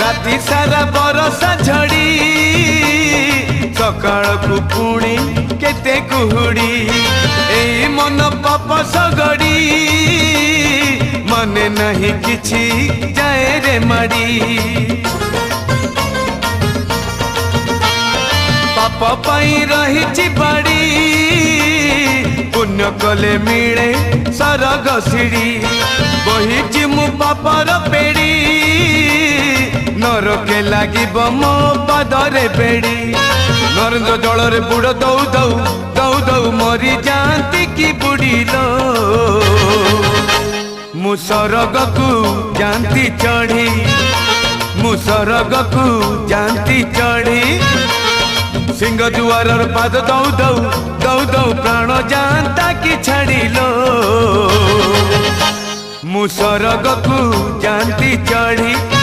राति सारा बरसा झड़ी सकाळ को पुणी केते कुहुड़ी एई मन पाप सगड़ी मने नहीं किछि जाए रे माड़ी पाप पाई रही बाड़ी पुण्य कले मिले सरग सीढ़ी बही मु पापर पेड़ी नरके लगे मो पदरे बेड़ी नरेन्द्र जल रे बुड़ दौ दौ दौ दौ मरी जाती की बुड़ी लो मु सरग को जानती चढ़ी मु सरग को जानती चढ़ी सिंह दुआर पाद दौ दौ दौ दौ प्राण जानता कि छाड़ी लो मु सरग को जानती चढ़ी